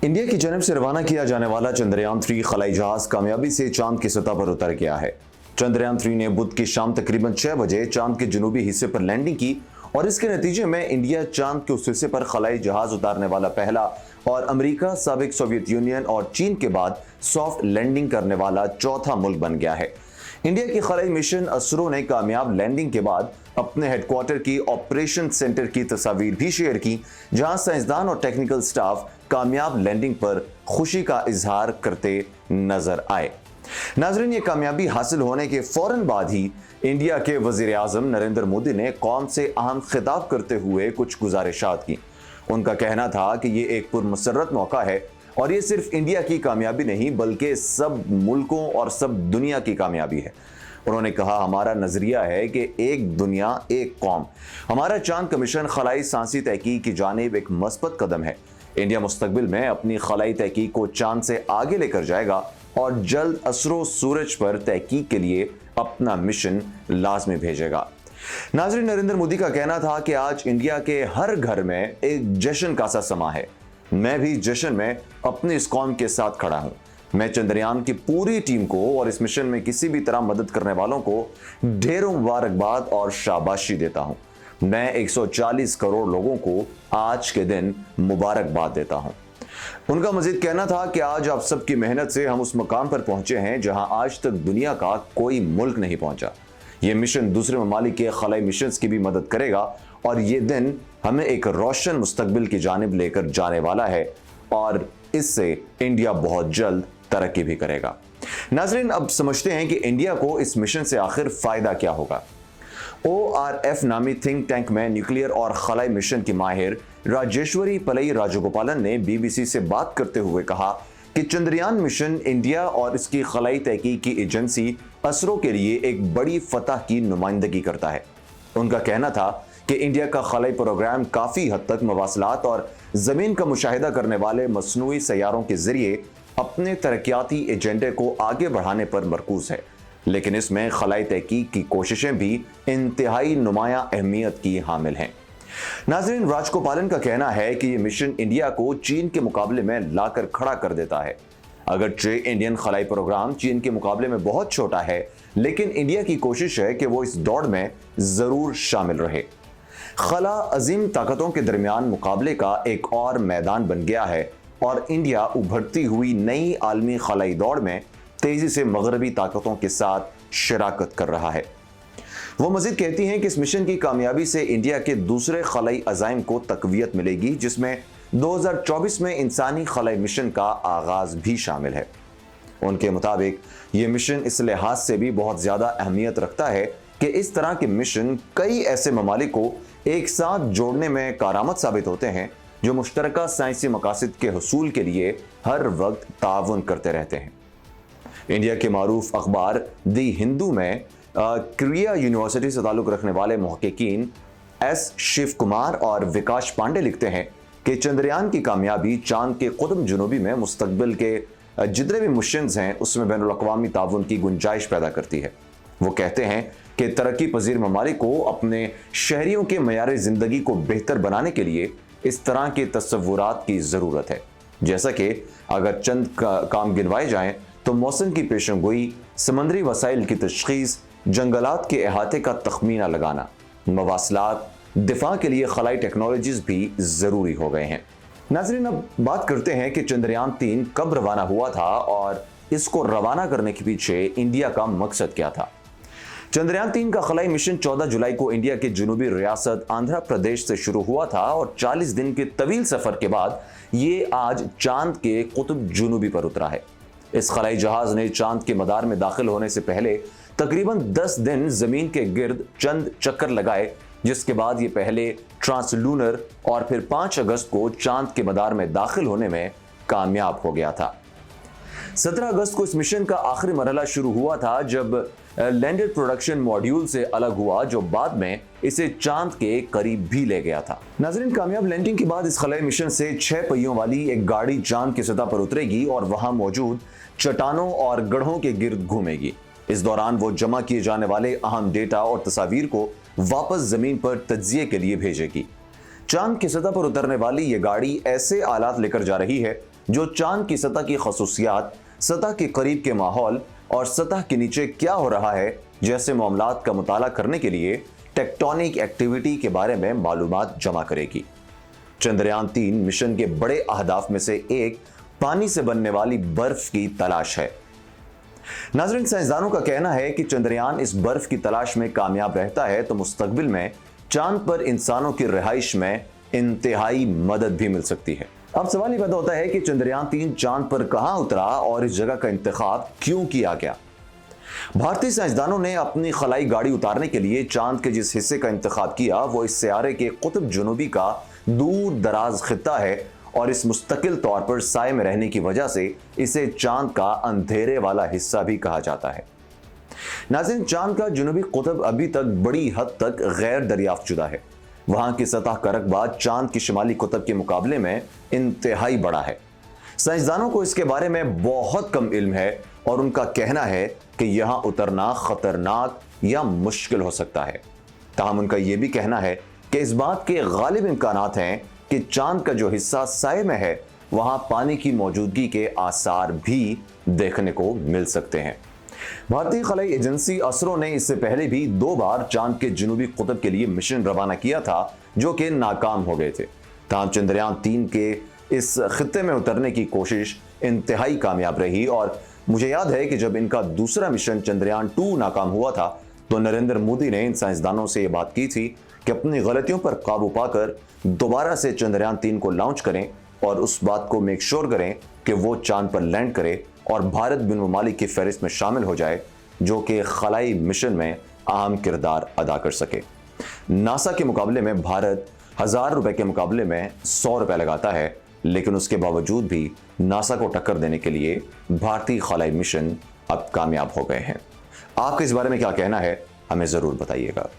India की जानब से रवाना किया जाने वाला चंद्रयान-3 खलाई जहाज कामयाबी से चांद की सतह पर उतर गया है। चंद्रयान-3 ने बुध की शाम तकरीबन 6 बजे चांद के जनूबी हिस्से पर लैंडिंग की और इसके नतीजे में इंडिया चांद के उस हिस्से पर खलाई जहाज उतारने वाला पहला और अमेरिका, साबिक सोवियत यूनियन और चीन के बाद सॉफ्ट लैंडिंग करने वाला चौथा मुल्क बन गया है। इंडिया की खलाई मिशन असरो ने कामयाब लैंडिंग के बाद अपने हेडक्वार्टर की ऑपरेशन सेंटर की तस्वीर भी शेयर की, जहां साइंसदान और टेक्निकल स्टाफ कामयाब लैंडिंग पर खुशी का इजहार करते नजर आए। नाजरीन, ये कामयाबी हासिल होने के फौरन बाद ही इंडिया के वजीर आजम नरेंद्र मोदी ने कौम से अहम खिताब करते हुए कुछ गुजारिशात की। उनका कहना था कि ये एक पुरमसरत मौका है और ये सिर्फ इंडिया की कामयाबी नहीं बल्कि सब मुल्कों और सब दुनिया की कामयाबी है। उन्होंने कहा, हमारा नजरिया है कि एक दुनिया एक कौम। हमारा चांद का मिशन खलाई सांसी तहकीक की जानिब एक मस्बत कदम है। इंडिया मुस्तकबिल में अपनी खलाई तहकीक को चांद से आगे लेकर जाएगा और जल्द असरो सूरज पर तहकीक के लिए अपना मिशन लाजमी भेजेगा। नाज़रीन, नरेंद्र मोदी का कहना था कि आज इंडिया के हर घर में एक जश्न का सा समा है। मैं भी जश्न में अपनी इस कौम के साथ खड़ा हूं। मैं चंद्रयान की पूरी टीम को और इस मिशन में किसी भी तरह मदद करने वालों को ढेरों मुबारकबाद और शाबाशी देता हूं। मैं 140 करोड़ लोगों को आज के दिन मुबारकबाद देता हूं। उनका मजीद कहना था कि आज आप सबकी मेहनत से हम उस मकाम पर पहुंचे हैं जहां आज तक दुनिया का कोई मुल्क नहीं पहुंचा। यह मिशन दूसरे ममालिक के खलाई मिशंस की भी मदद करेगा और ये दिन हमें एक रोशन मुस्तकबिल की जानिब लेकर जाने वाला है और इससे इंडिया बहुत जल्द तरक्की भी करेगा। नाजरीन, अब समझते हैं कि इंडिया को इस मिशन से आखिर फायदा क्या होगा। ORF नामी थिंक टैंक में न्यूक्लियर और खलाई मिशन की माहिर राजेश्वरी पलई राजगोपालन ने BBC से बात करते हुए कहा कि चंद्रयान मिशन इंडिया और इसकी खलाई तहकीक की एजेंसी असरो के लिए एक बड़ी फतह की नुमाइंदगी करता है। उनका कहना था कि इंडिया का खलाई प्रोग्राम काफ़ी हद तक मवासलात और ज़मीन का मुशाहिदा करने वाले मसनूई सैयारों के ज़रिए अपने तरक्याती एजेंडे को आगे बढ़ाने पर मरकूज है, लेकिन इसमें खलाई तहकीक की कोशिशें भी इंतहाई नुमायां अहमियत की हामिल हैं। नाज़रीन, राजगोपालन का कहना है कि ये मिशन इंडिया को चीन के मुकाबले में लाकर खड़ा कर देता है। अगरचे इंडियन खलाई प्रोग्राम चीन के मुकाबले में बहुत छोटा है, लेकिन इंडिया की कोशिश है कि वो इस दौड़ में ज़रूर शामिल रहे। खला अजीम ताकतों के दरमियान मुकाबले का एक और मैदान बन गया है और इंडिया उभरती हुई नई आलमी खलाई दौड़ में तेजी से मगरबी ताकतों के साथ शराकत कर रहा है। वो मजीद कहती हैं कि इस मिशन की कामयाबी से इंडिया के दूसरे खलाई अज़ाइम को तकवीयत मिलेगी, जिसमें 2024 में इंसानी खलाई मिशन का आगाज भी शामिल है। उनके मुताबिक ये मिशन इस लिहाज से भी बहुत ज़्यादा अहमियत रखता है कि इस तरह के मिशन कई ऐसे ममालिक को एक साथ जोड़ने में कारआमद साबित होते हैं जो मुश्तरका साइंसी मकासद के हुसूल के लिए हर वक्त ताउन करते रहते हैं। इंडिया के मारूफ अखबार दी हिंदू में क्रिया यूनिवर्सिटी से ताल्लुक़ रखने वाले मुहक्किकीन S शिव कुमार और विकास पांडे लिखते हैं कि चंद्रयान की कामयाबी चांद के कुतुब जुनूबी में मुस्तकबिल के जितने भी मिशंस हैं उसमें बैनुल-अक़वामी ताउन की गुंजाइश पैदा करती है। वो कहते हैं कि तरक्की पजीर ममालिक को अपने शहरियों के मयार ज़िंदगी को बेहतर बनाने के लिए इस तरह के तस्वुरात की ज़रूरत है, जैसा कि अगर चंद काम गिनवाए जाएं तो मौसम की पेशेंगोई, समंदरी वसाइल की तशख़ीस, जंगलात के अहाते का तखमीना लगाना, मवासलात, दिफा के लिए खलाई टेक्नोलॉजीज़ भी ज़रूरी हो गए हैं। नाज़रीन, अब बात करते हैं कि चंद्रयान-3 कब रवाना हुआ था और इसको रवाना करने के पीछे इंडिया का मकसद क्या था। चंद्रयान-3 का खलाई मिशन 14 जुलाई को इंडिया के जनूबी रियासत आंध्र प्रदेश से शुरू हुआ था और 40 दिन के तवील सफ़र के बाद ये आज चांद के कुतुब जुनूबी पर उतरा है। इस खलाई जहाज ने चांद के मदार में दाखिल होने से पहले तकरीबन 10 दिन जमीन के गिर्द चंद चक्कर लगाए, जिसके बाद ये पहले ट्रांसलूनर और फिर 5 अगस्त को चांद के मदार में दाखिल होने में कामयाब हो गया था। 17 अगस्त को इस मिशन का आखिरी मरहला शुरू हुआ था जब लैंडेड प्रोडक्शन मॉड्यूल से अलग हुआ, जो बाद में इसे चांद के करीब भी ले गया था। नाज़रीन, कामयाब लैंडिंग के बाद इस खलाई मिशन से 6 पहियों वाली एक गाड़ी चांद की सतह पर उतरेगी और वहां मौजूद चट्टानों और गढ़ों के गिर्द घूमेगी। इस दौरान वो जमा किए जाने वाले अहम डेटा और तस्वीर को वापस जमीन पर तज्जिए के लिए भेजेगी। चांद की सतह पर उतरने वाली ये गाड़ी ऐसे आलात लेकर जा रही है जो चांद की सतह की खसूसियात, सतह के करीब के माहौल और सतह के नीचे क्या हो रहा है जैसे मामलात का मुताला करने के लिए टेक्टोनिक एक्टिविटी के बारे में मालूमात जमा करेगी। चंद्रयान 3 मिशन के बड़े अहदाफ में से एक पानी से बनने वाली बर्फ की तलाश है। नाज़रीन, साइंसदानों का कहना है कि चंद्रयान इस बर्फ की तलाश में कामयाब रहता है तो मुस्तकबिल में चांद पर इंसानों की रिहाइश में इंतहाई मदद भी मिल सकती है। अब सवाल ये पैदा होता है कि चंद्रयान 3 चांद पर कहां उतरा और इस जगह का इंतखाब क्यों किया गया। भारतीय साइंसदानों ने अपनी खलाई गाड़ी उतारने के लिए चांद के जिस हिस्से का इंतखाब किया वो इस सियारे के कुतुब जुनूबी का दूर दराज खित्ता है और इस मुस्तकिल तौर पर साए में रहने की वजह से इसे चांद का अंधेरे वाला हिस्सा भी कहा जाता है। नाज़रीन, चांद का जुनूबी कुतुब अभी तक बड़ी हद तक गैर दरियाफ्त शुदा है। वहां की सतह का रकबा चांद की शिमाली कुतुब के मुकाबले में इंतहाई बड़ा है। साइंसदानों को इसके बारे में बहुत कम इल्म है और उनका कहना है कि यहां उतरना खतरनाक या मुश्किल हो सकता है। ताहम उनका यह भी कहना है कि इस बात के गालिब इम्कानात हैं कि चांद का जो हिस्सा साए में है वहां पानी की मौजूदगी के आसार भी देखने को मिल सकते हैं। भारतीय खलाई एजेंसी असरो ने इससे पहले भी 2 बार चांद के जुनूबी कुतुब के लिए मिशन रवाना किया था जो कि नाकाम हो गए थे। ताहम चंद्रयान 3 के इस खित्ते में उतरने की कोशिश इंतहाई कामयाब रही और मुझे याद है कि जब इनका दूसरा मिशन चंद्रयान 2 नाकाम हुआ था तो नरेंद्र मोदी ने इन साइंसदानों से यह बात की थी कि अपनी गलतियों पर काबू पाकर दोबारा से चंद्रयान 3 को लॉन्च करें और उस बात को मेक श्योर करें कि वो चांद पर लैंड करे और भारत बिन ममालिक की फहरिस्त में शामिल हो जाए जो कि खलाई मिशन में अहम किरदार अदा कर सके। नासा के मुकाबले में भारत 1000 रुपए के मुकाबले में 100 रुपए लगाता है, लेकिन उसके बावजूद भी नासा को टक्कर देने के लिए भारतीय खलाई मिशन अब कामयाब हो गए हैं। आपका इस बारे में क्या कहना है, हमें ज़रूर बताइएगा।